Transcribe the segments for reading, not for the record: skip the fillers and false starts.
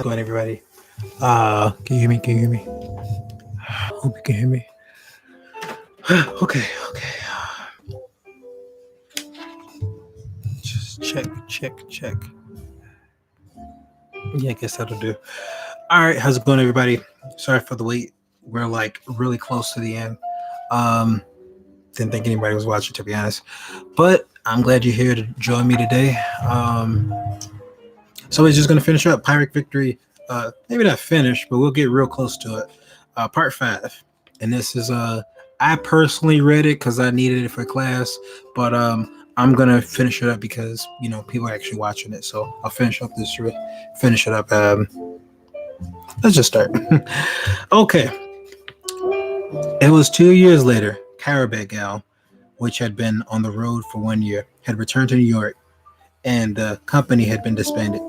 going, everybody? Can you hear me? Can you hear me? Hope you can hear me. Okay. Just check. Yeah, I guess that'll do. All right, how's it going, everybody? Sorry for the wait. We're like really close to the end. Um, didn't think anybody was watching, to be honest, but I'm glad you're here to join me today. So we're just gonna finish up Pirate Victory. Maybe not finish, but we'll get real close to it. Part 5, and this is I personally read it because I needed it for class, but I'm gonna finish it up because people are actually watching it. So I'll finish it up. Let's just start. Okay. It was 2 years later. Carabagal, which had been on the road for 1 year, had returned to New York, and the company had been disbanded.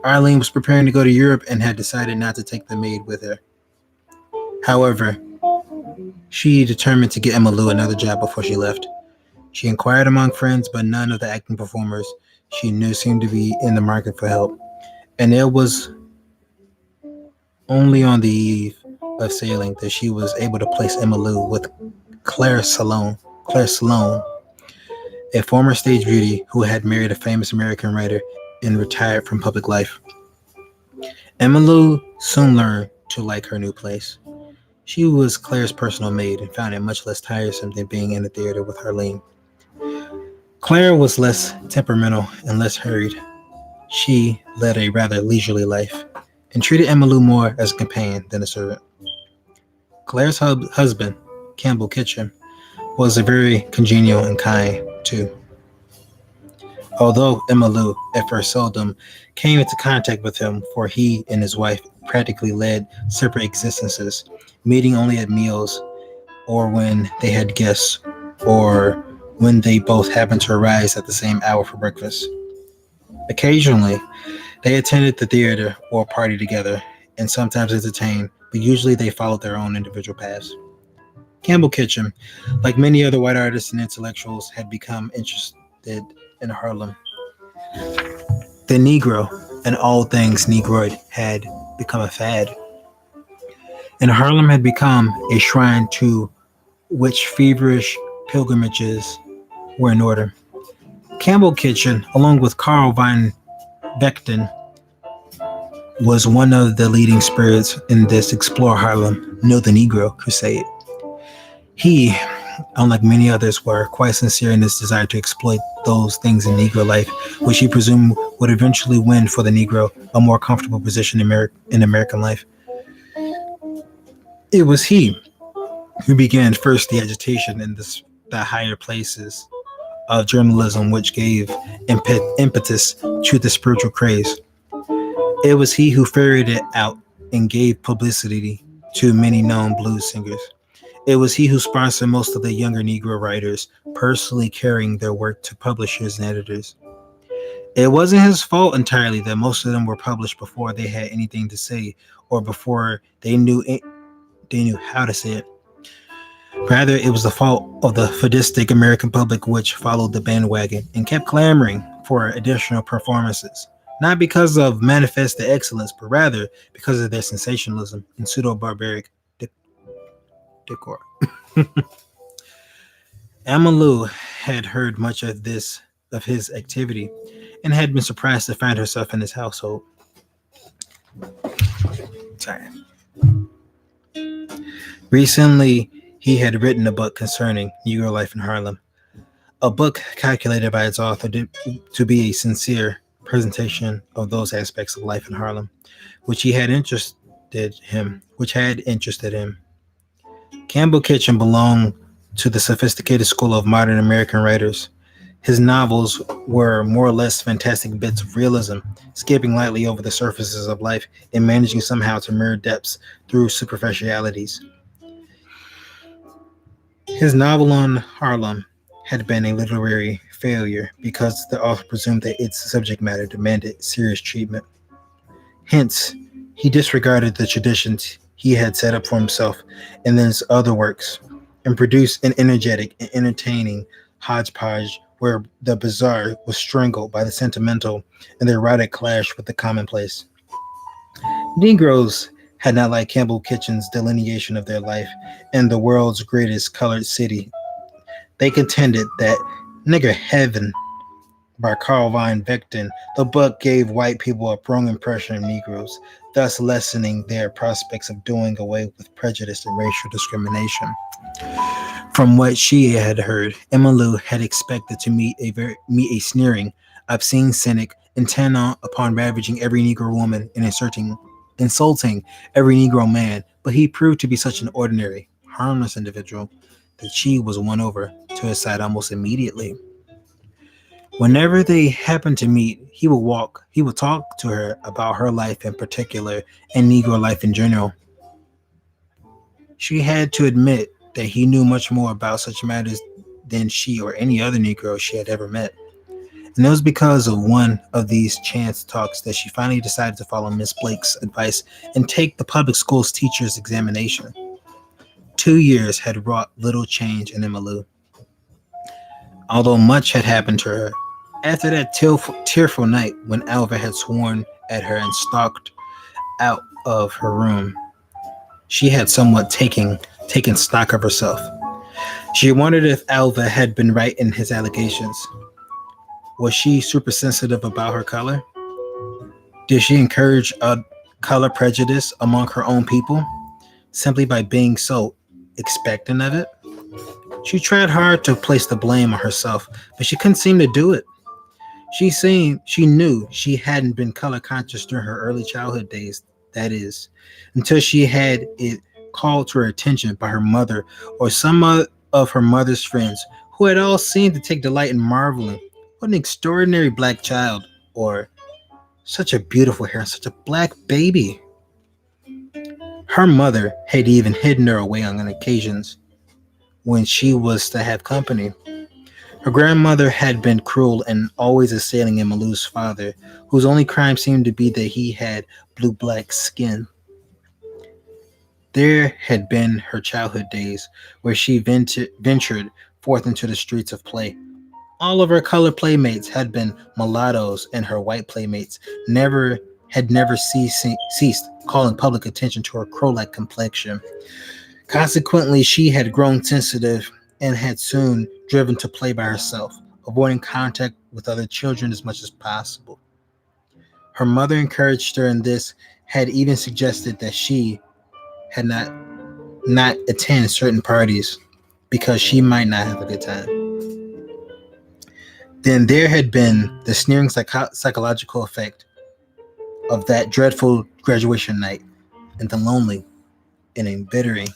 Arlene was preparing to go to Europe and had decided not to take the maid with her. However, she determined to get Emma Lou another job before she left. She inquired among friends, but none of the acting performers she knew seemed to be in the market for help. And it was only on the eve of sailing that she was able to place Emma Lou with Claire Sloane, a former stage beauty who had married a famous American writer and retired from public life. Emma Lou soon learned to like her new place. She was Claire's personal maid and found it much less tiresome than being in the theater with Harleen. Claire was less temperamental and less hurried. She led a rather leisurely life and treated Emma Lou more as a companion than a servant. Claire's husband, Campbell Kitchen, was a very congenial and kind too. Although Emma Lou at first seldom came into contact with him, for he and his wife practically led separate existences, meeting only at meals or when they had guests or when they both happened to arise at the same hour for breakfast. Occasionally, they attended the theater or party together and sometimes entertained, but usually they followed their own individual paths. Campbell Kitchen, like many other white artists and intellectuals, had become interested in Harlem. The Negro and all things Negroid had become a fad, and Harlem had become a shrine to which feverish pilgrimages were in order. Campbell Kitchen, along with Carl Van Vechten, was one of the leading spirits in this Explore Harlem, Know the Negro crusade. He, unlike many others, were quite sincere in his desire to exploit those things in Negro life, which he presumed would eventually win for the Negro a more comfortable position in American life. It was he who began first the agitation in the higher places of journalism, which gave impetus to the spiritual craze. It was he who ferried it out and gave publicity to many known blues singers. It was he who sponsored most of the younger Negro writers, personally carrying their work to publishers and editors. It wasn't his fault entirely that most of them were published before they had anything to say or before they knew how to say it. Rather, it was the fault of the sadistic American public which followed the bandwagon and kept clamoring for additional performances, not because of manifested excellence, but rather because of their sensationalism and pseudo-barbaric decor. Emma Lou had heard much of his activity and had been surprised to find herself in his household. Sorry. Recently, he had written a book concerning Negro life in Harlem, a book calculated by its author to be a sincere presentation of those aspects of life in Harlem, which had interested him. Campbell Kitchen belonged to the sophisticated school of modern American writers. His novels were more or less fantastic bits of realism, skipping lightly over the surfaces of life and managing somehow to mirror depths through superficialities. His novel on Harlem had been a literary failure because the author presumed that its subject matter demanded serious treatment. Hence, he disregarded the traditions he had set up for himself in his other works and produced an energetic and entertaining hodgepodge where the bizarre was strangled by the sentimental and the erotic clash with the commonplace. Negroes had not liked Campbell Kitchen's delineation of their life in the world's greatest colored city. They contended that Nigger Heaven by Carl Van Vechten, the book gave white people a wrong impression of Negroes, thus lessening their prospects of doing away with prejudice and racial discrimination. From what she had heard, Emmylou had expected to meet a sneering, obscene cynic intent upon ravaging every Negro woman and insulting every Negro man, but he proved to be such an ordinary, harmless individual that she was won over to his side almost immediately. Whenever they happened to meet, he would talk to her about her life in particular and Negro life in general. She had to admit that he knew much more about such matters than she or any other Negro she had ever met. And it was because of one of these chance talks that she finally decided to follow Miss Blake's advice and take the public school's teacher's examination. 2 years had wrought little change in Emmylou, although much had happened to her. After that tearful night when Alva had sworn at her and stalked out of her room, she had somewhat taken stock of herself. She wondered if Alva had been right in his allegations. Was she super sensitive about her color? Did she encourage a color prejudice among her own people simply by being so expectant of it? She tried hard to place the blame on herself, but she couldn't seem to do it. She knew she hadn't been color conscious during her early childhood days, that is, until she had it called to her attention by her mother or some of her mother's friends, who had all seemed to take delight in marveling, what an extraordinary black child, or such a beautiful hair, such a black baby. Her mother had even hidden her away on occasions when she was to have company. Her grandmother had been cruel and always assailing Emmylou's father, whose only crime seemed to be that he had blue-black skin. There had been her childhood days, where she ventured forth into the streets of play. All of her colored playmates had been mulattoes, and her white playmates never ceased calling public attention to her crow-like complexion. Consequently, she had grown sensitive and had soon driven to play by herself, avoiding contact with other children as much as possible. Her mother encouraged her in this, had even suggested that she had not attend certain parties because she might not have a good time. Then there had been the sneering psychological effect of that dreadful graduation night and the lonely and embittering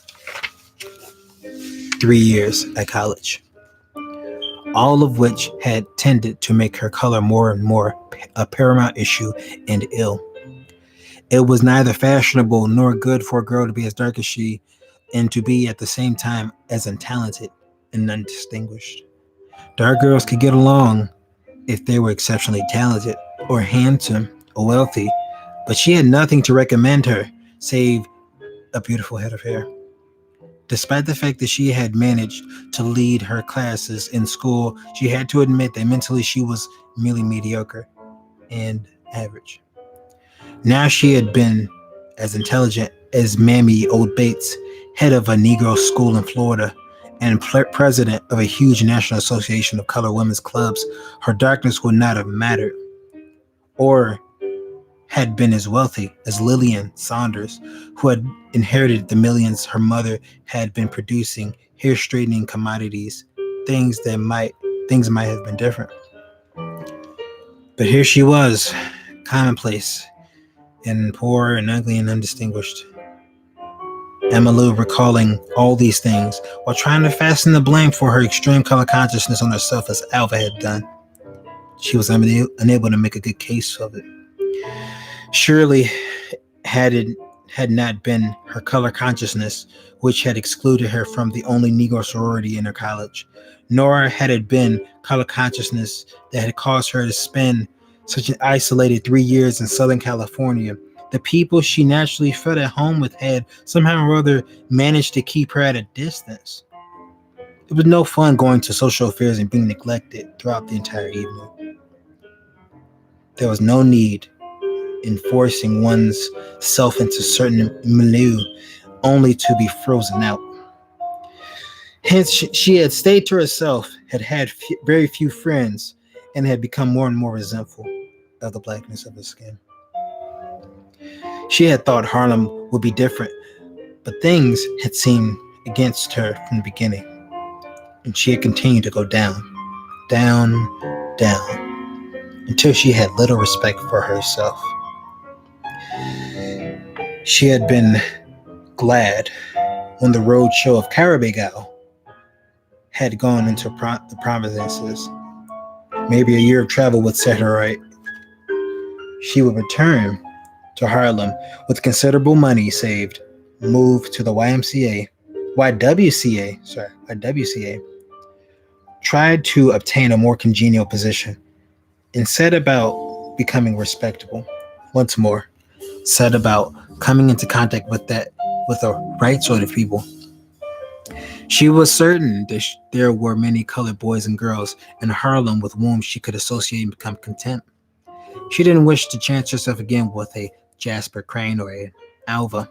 3 years at college, all of which had tended to make her color more and more a paramount issue and ill. It was neither fashionable nor good for a girl to be as dark as she and to be at the same time as untalented and undistinguished. Dark girls could get along if they were exceptionally talented or handsome or wealthy, but she had nothing to recommend her save a beautiful head of hair. Despite the fact that she had managed to lead her classes in school, she had to admit that mentally she was merely mediocre and average. Now she had been as intelligent as Mammy Old Bates, head of a Negro school in Florida and president of a huge national association of colored women's clubs. Her darkness would not have mattered, or had been as wealthy as Lillian Saunders, who had inherited the millions her mother had been producing hair straightening commodities. Things might have been different. But here she was, commonplace and poor and ugly and undistinguished. Emmylou recalling all these things while trying to fasten the blame for her extreme color consciousness on herself as Alva had done. She was unable to make a good case of it. Surely had not been her color consciousness which had excluded her from the only Negro sorority in her college, nor had it been color consciousness that had caused her to spend such an isolated 3 years in Southern California. The people she naturally felt at home with had somehow or other managed to keep her at a distance. It was no fun going to social affairs and being neglected throughout the entire evening. There was no need enforcing one's self into certain milieu only to be frozen out. Hence, she had stayed to herself, had had very few friends, and had become more and more resentful of the blackness of her skin. She had thought Harlem would be different, but things had seemed against her from the beginning, and she had continued to go down, down, down, until she had little respect for herself. She had been glad when the road show of Carabigal had gone into the provinces. Maybe a year of travel would set her right. She would return to Harlem with considerable money saved, move to the YWCA, tried to obtain a more congenial position, and set about becoming respectable. Once more, set about coming into contact with the right sort of people. She was certain that there were many colored boys and girls in Harlem with whom she could associate and become content. She didn't wish to chance herself again with a Jasper Crane or a Alva.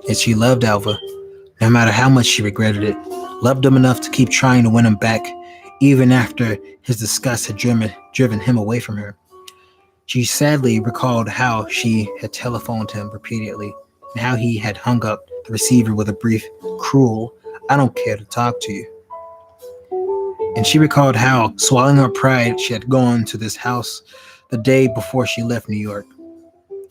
Yet she loved Alva, no matter how much she regretted it, loved him enough to keep trying to win him back, even after his disgust had driven him away from her. She sadly recalled how she had telephoned him repeatedly, and how he had hung up the receiver with a brief, cruel, "I don't care to talk to you." And she recalled how, swallowing her pride, she had gone to this house the day before she left New York.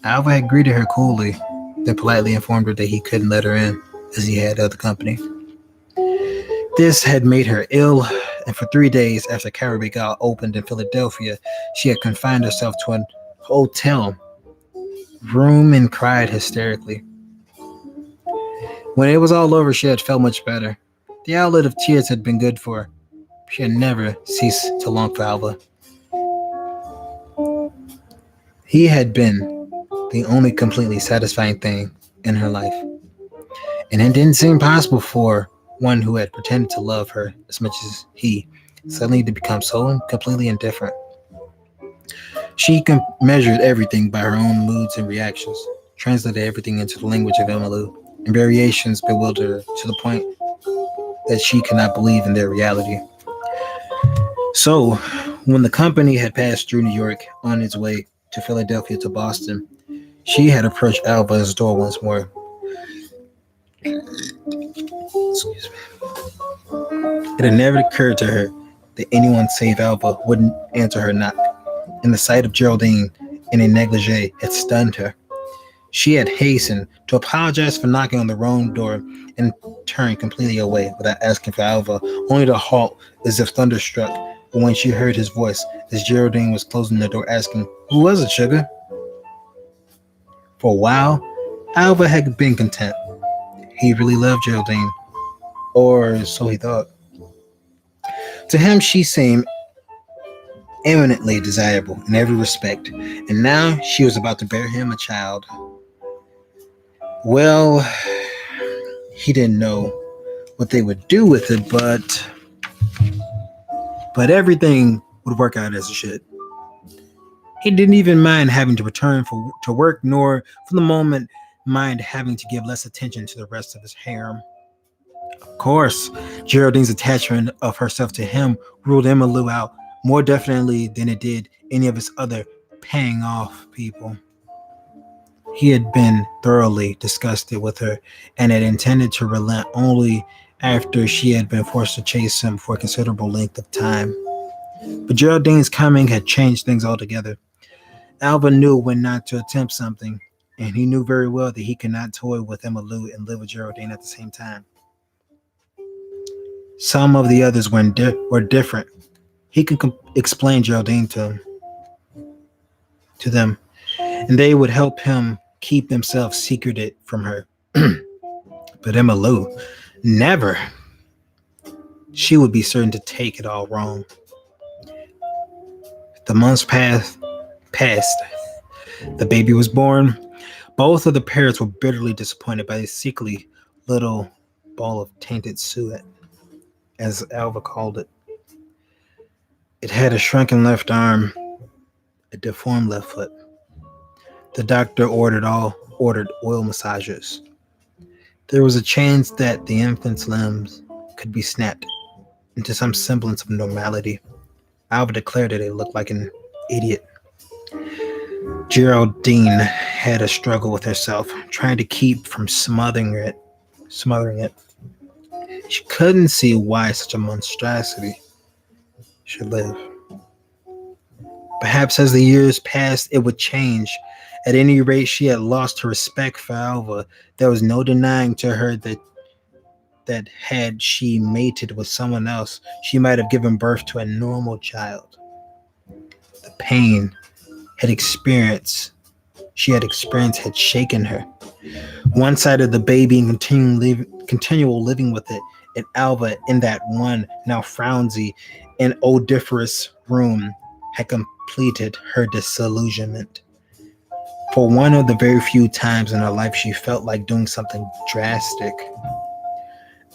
Alva had greeted her coolly, then politely informed her that he couldn't let her in, as he had other company. This had made her ill, and for 3 days after Carabigal opened in Philadelphia, she had confined herself to an hotel room and cried hysterically. When it was all over, she had felt much better. The outlet of tears had been good for her. She had never ceased to long for Alva. He had been the only completely satisfying thing in her life, and it didn't seem possible for one who had pretended to love her as much as he suddenly to become so completely indifferent. She measured everything by her own moods and reactions, translated everything into the language of Emmylou, and variations bewildered her to the point that she could not believe in their reality. So, when the company had passed through New York on its way to Philadelphia to Boston, she had approached Alva's door once more. Excuse me. It had never occurred to her that anyone save Alva wouldn't answer her knock, and the sight of Geraldine in a negligee had stunned her. She had hastened to apologize for knocking on the wrong door and turned completely away without asking for Alva, only to halt as if thunderstruck when she heard his voice as Geraldine was closing the door, asking, "Who was it, sugar?" For a while, Alva had been content. He really loved Geraldine, or so he thought. To him, she seemed eminently desirable in every respect, and now she was about to bear him a child. Well, he didn't know what they would do with it, but everything would work out as it should. He didn't even mind having to return to work, nor for the moment mind having to give less attention to the rest of his harem. Of course, Geraldine's attachment of herself to him ruled Emmylou out more definitely than it did any of his other paying off people. He had been thoroughly disgusted with her and had intended to relent only after she had been forced to chase him for a considerable length of time. But Geraldine's coming had changed things altogether. Alva knew when not to attempt something, and he knew very well that he could not toy with Emmylou and live with Geraldine at the same time. Some of the others were different. He could explain Geraldine to them, and they would help him keep themselves secreted from her. But Emmylou, never. She would be certain to take it all wrong. The months passed. The baby was born. Both of the parents were bitterly disappointed by the sickly little ball of tainted suet, as Alva called it. It had a shrunken left arm, a deformed left foot. The doctor ordered oil massages. There was a chance that the infant's limbs could be snapped into some semblance of normality. Alva declared that it looked like an idiot. Geraldine had a struggle with herself, trying to keep from smothering it. She couldn't see why such a monstrosity should live. Perhaps as the years passed, it would change. At any rate, she had lost her respect for Alva. There was no denying to her that had she mated with someone else, she might have given birth to a normal child. The pain had experienced she had experienced had shaken her. One side of the baby and continual living with it, and Alva in that one now frowsy and odoriferous room had completed her disillusionment. For one of the very few times in her life she felt like doing something drastic.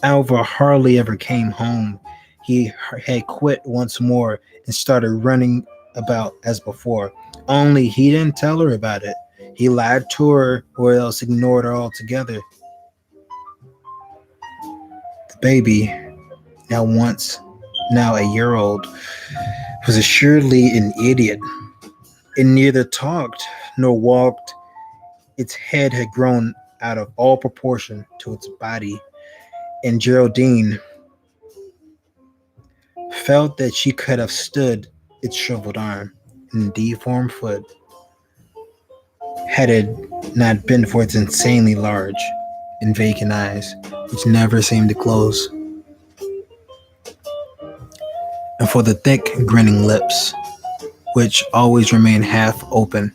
Alva hardly ever came home. He had quit once more and started running about as before. Only he didn't tell her about it. He lied to her or else ignored her altogether. The baby, now a year old, was assuredly an idiot. It neither talked nor walked. Its head had grown out of all proportion to its body, and Geraldine felt that she could have stood its shriveled arm and deformed foot had it not been for its insanely large and vacant eyes, which never seemed to close, and for the thick, grinning lips, which always remained half open,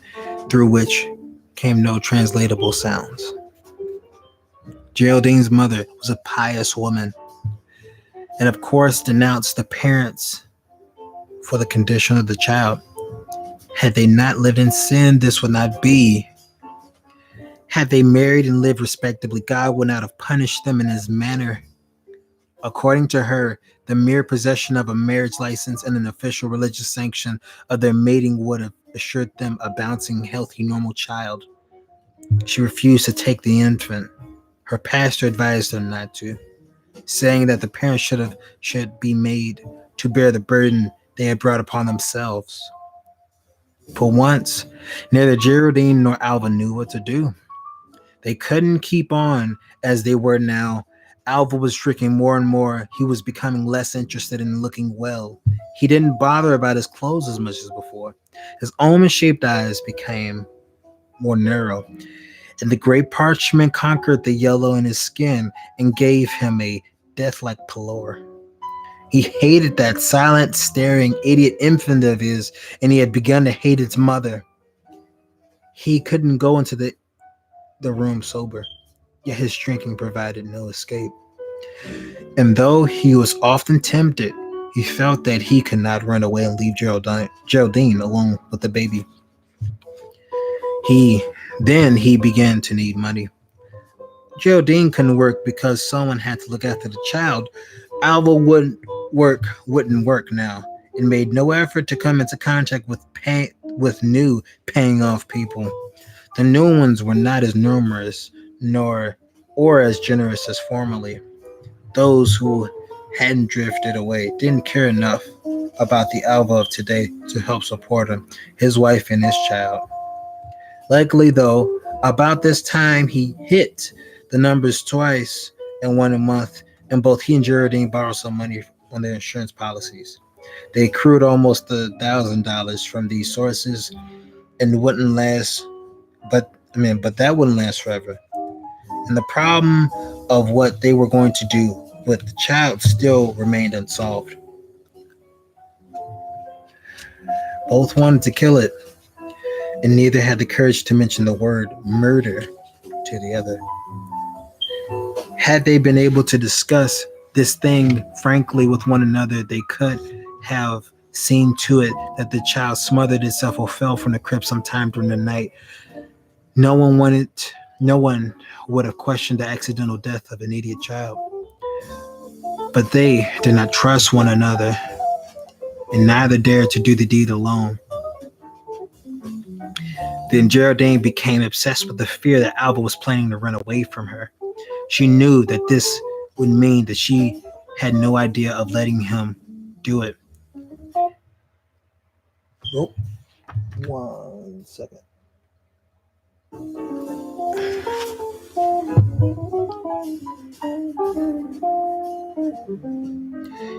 through which came no translatable sounds. Geraldine's mother was a pious woman, and of course denounced the parents for the condition of the child. Had they not lived in sin, this would not be. Had they married and lived respectably, God would not have punished them in this manner. According to her, the mere possession of a marriage license and an official religious sanction of their mating would have assured them a bouncing, healthy, normal child. She refused to take the infant. Her pastor advised her not to, saying that the parents should be made to bear the burden they had brought upon themselves. For once, neither Geraldine nor Alva knew what to do. They couldn't keep on as they were now. Alva was shrinking more and more. He was becoming less interested in looking well. He didn't bother about his clothes as much as before. His almond-shaped eyes became more narrow, and the gray parchment conquered the yellow in his skin and gave him a death-like pallor. He hated that silent, staring, idiot infant of his, and he had begun to hate its mother. He couldn't go into the room sober, yet his drinking provided no escape. And though he was often tempted, he felt that he could not run away and leave Geraldine alone with the baby. Then he began to need money. Geraldine couldn't work because someone had to look after the child. Alva wouldn't work now, and made no effort to come into contact with new paying off people. The new ones were not as numerous or as generous as formerly. Those who hadn't drifted away didn't care enough about the Alva of today to help support him, his wife, and his child. Luckily, though, about this time he hit the numbers twice in 1 month, and both he and Geraldine borrowed some money on their insurance policies. They accrued almost $1,000 from these sources, and wouldn't last. But that wouldn't last forever. And the problem of what they were going to do with the child still remained unsolved. Both wanted to kill it, and neither had the courage to mention the word murder to the other. Had they been able to discuss this thing frankly with one another, they could have seen to it that the child smothered itself or fell from the crib sometime during the night. No one would have questioned the accidental death of an idiot child. But they did not trust one another, and neither dared to do the deed alone. Then Geraldine became obsessed with the fear that Alva was planning to run away from her. She knew that this would mean that she had no idea of letting him do it. Oh, 1 second.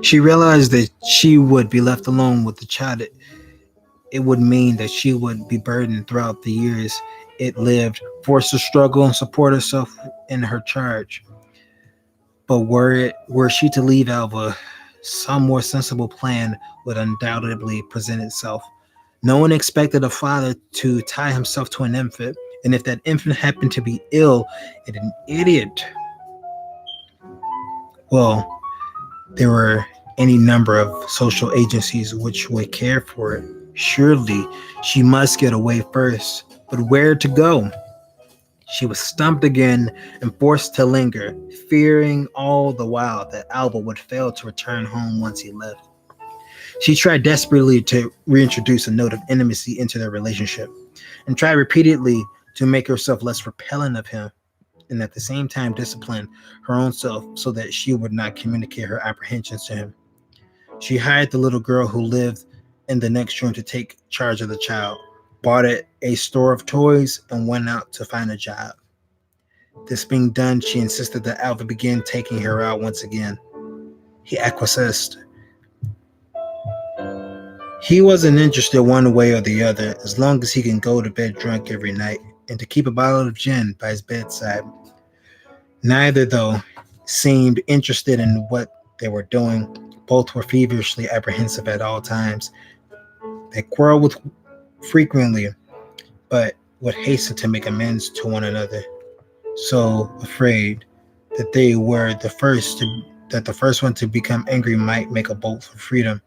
She realized that she would be left alone with the child. It would mean that she would be burdened throughout the years it lived, forced to struggle and support herself in her charge. But were she to leave Alva, some more sensible plan would undoubtedly present itself. No one expected a father to tie himself to an infant, and if that infant happened to be ill and an idiot, well, there were any number of social agencies which would care for it. Surely she must get away first, but where to go? She was stumped again and forced to linger, fearing all the while that Alva would fail to return home once he left. She tried desperately to reintroduce a note of intimacy into their relationship, and tried repeatedly to make herself less repellent of him, and at the same time discipline her own self so that she would not communicate her apprehensions to him. She hired the little girl who lived in the next room to take charge of the child, bought it a store of toys, and went out to find a job. This being done, she insisted that Alva begin taking her out once again. He acquiesced. He wasn't interested one way or the other, as long as he can go to bed drunk every night and to keep a bottle of gin by his bedside. Neither, though, seemed interested in what they were doing. Both were feverishly apprehensive at all times. They quarreled frequently, but would hasten to make amends to one another, so afraid that they were the first one to become angry might make a bolt for freedom.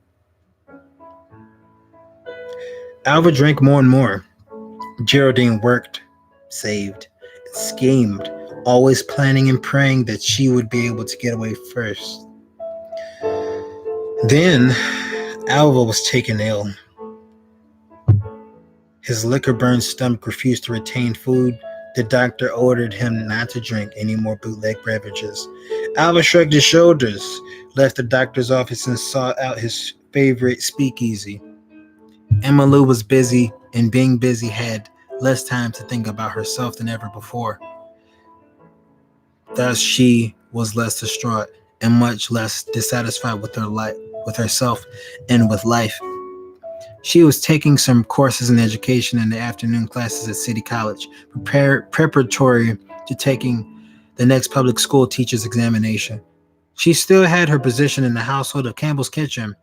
Alva drank more and more. Geraldine worked, saved, and schemed, always planning and praying that she would be able to get away first. Then Alva was taken ill. His liquor-burned stomach refused to retain food. The doctor ordered him not to drink any more bootleg beverages. Alva shrugged his shoulders, left the doctor's office, and sought out his favorite speakeasy. Emma Lou was busy, and being busy had less time to think about herself than ever before. Thus, she was less distraught and much less dissatisfied with with herself, and with life. She was taking some courses in education in the afternoon classes at City College, preparatory to taking the next public school teacher's examination. She still had her position in the household of Campbell Kitchen,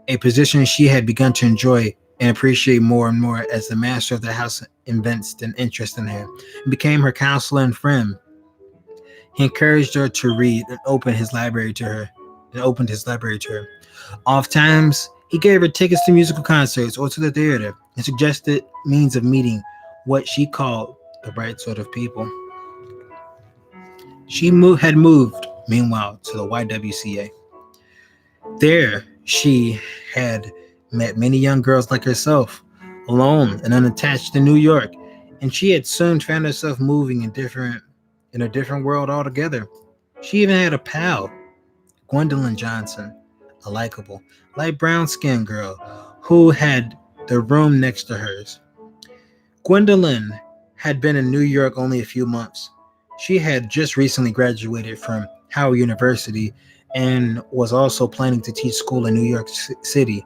a position she had begun to enjoy and appreciate more and more as the master of the house evinced an interest in her and became her counselor and friend. He encouraged her to read and opened his library to her. Oftentimes, he gave her tickets to musical concerts or to the theater and suggested means of meeting what she called the right sort of people. She had moved, meanwhile, to the YWCA. There, she had met many young girls like herself, alone and unattached in New York, and she had soon found herself moving in a different world altogether. She even had a pal, Gwendolyn Johnson, a likable, light brown-skinned girl who had the room next to hers. Gwendolyn had been in New York only a few months. She had just recently graduated from Howard University and was also planning to teach school in New York City.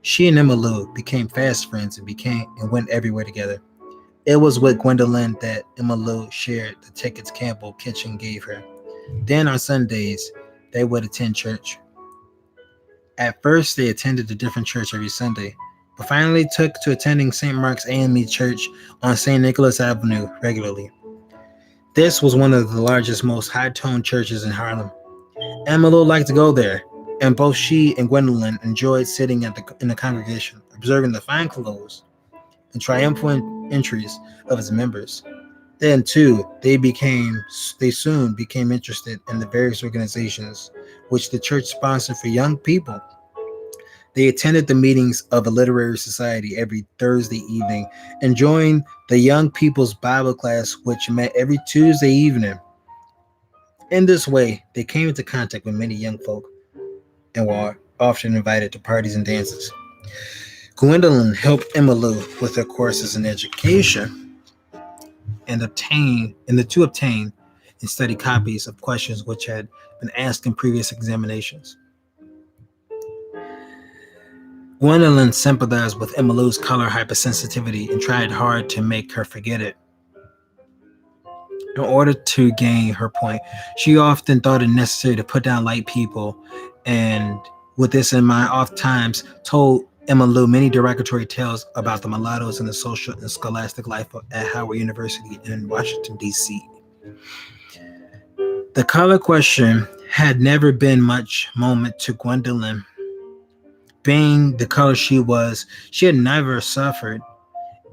She and Emma Lou became fast friends and went everywhere together. It was with Gwendolyn that Emma Lou shared the tickets Campbell Kitchen gave her. Then on Sundays, they would attend church. At first, they attended a different church every Sunday, but finally took to attending St. Mark's AME Church on St. Nicholas Avenue regularly. This was one of the largest, most high-toned churches in Harlem. Emma Lou liked to go there, and both she and Gwendolyn enjoyed sitting in the congregation, observing the fine clothes and triumphant entries of its members. Then, too, they soon became interested in the various organizations which the church sponsored for young people. They attended the meetings of a literary society every Thursday evening and joined the Young People's Bible class, which met every Tuesday evening. In this way, they came into contact with many young folk and were often invited to parties and dances. Gwendolyn helped Emma Lou with her courses in education and the two obtained and study copies of questions which had been asked in previous examinations. Gwendolyn sympathized with Emma Lou's color hypersensitivity and tried hard to make her forget it. In order to gain her point, she often thought it necessary to put down light people, and with this in mind, oft times told Emma Lou many derogatory tales about the mulattoes in the social and scholastic life at Howard University in Washington, D.C. The color question had never been much moment to Gwendolyn. Being the color she had never suffered.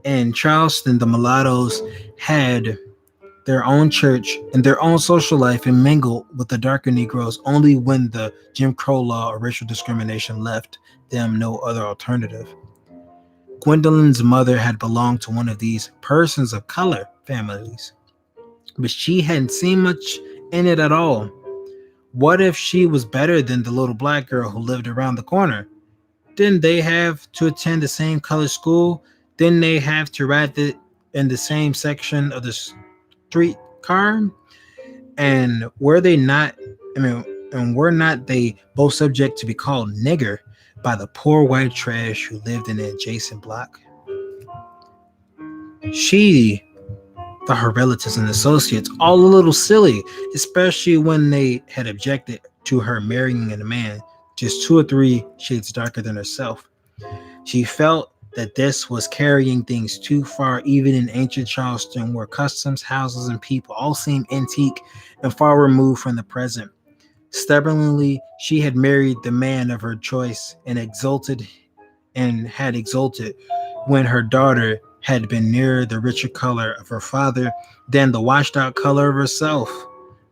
In Charleston, the mulattoes had their own church and their own social life and mingled with the darker Negroes only when the Jim Crow law or racial discrimination left them no other alternative. Gwendolyn's mother had belonged to one of these persons of color families, but she hadn't seen much in it at all. What if she was better than the little black girl who lived around the corner? Didn't they have to attend the same color school? Didn't they have to ride in the same section of the streetcar? And were they not? And were not they both subject to be called nigger by the poor white trash who lived in the adjacent block? She thought her relatives and associates all a little silly, especially when they had objected to her marrying a man just 2 or 3 shades darker than herself. She felt that this was carrying things too far, even in ancient Charleston, where customs, houses, and people all seemed antique and far removed from the present. Stubbornly, she had married the man of her choice and had exulted when her daughter had been nearer the richer color of her father than the washed out color of herself.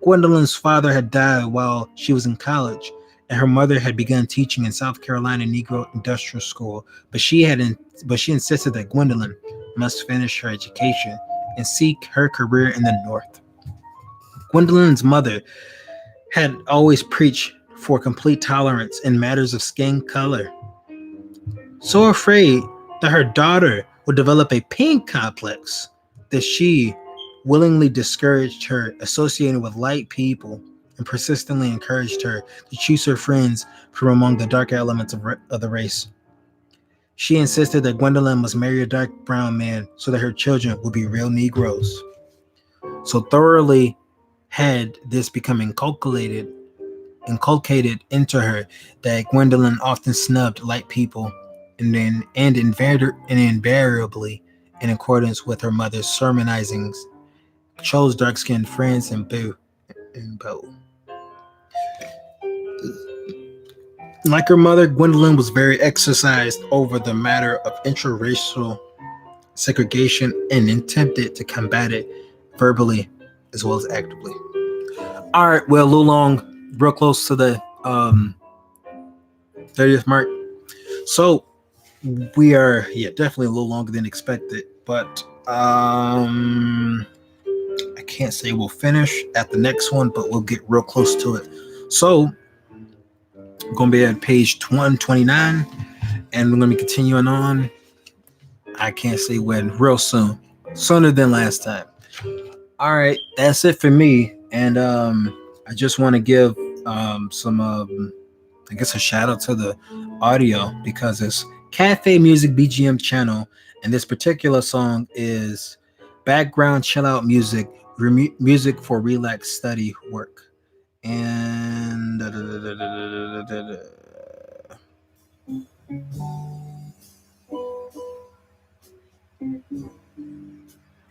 Gwendolyn's father had died while she was in college, and her mother had begun teaching in South Carolina Negro Industrial School, but she insisted that Gwendolyn must finish her education and seek her career in the North. Gwendolyn's mother had always preached for complete tolerance in matters of skin color. So afraid that her daughter would develop a pink complex that she willingly discouraged her associating with light people and persistently encouraged her to choose her friends from among the dark elements of the race. She insisted that Gwendolyn must marry a dark brown man so that her children would be real Negroes. So thoroughly had this become inculcated into her that Gwendolyn often snubbed light people and invariably, in accordance with her mother's sermonizings, chose dark-skinned friends and beau. Like her mother, Gwendolyn was very exercised over the matter of interracial segregation and attempted to combat it verbally as well as actively. All right, well, a little long, real close to the 30th mark. So we are, definitely a little longer than expected, but I can't say we'll finish at the next one, but we'll get real close to it. So we're going to be at page 129, and we're going to be continuing on. I can't say when, real soon, sooner than last time. All right, that's it for me, and I just want to give some, I guess, a shout out to the audio because it's Cafe Music BGM channel, and this particular song is background chill out music, music for relaxed study work. And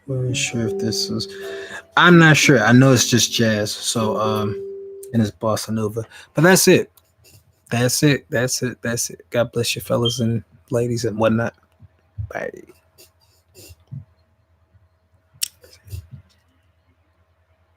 I'm sure if this is, I'm not sure. I know it's just jazz, so and it's bossa nova. But that's it. That's it. God bless you, fellas and ladies and whatnot. Bye.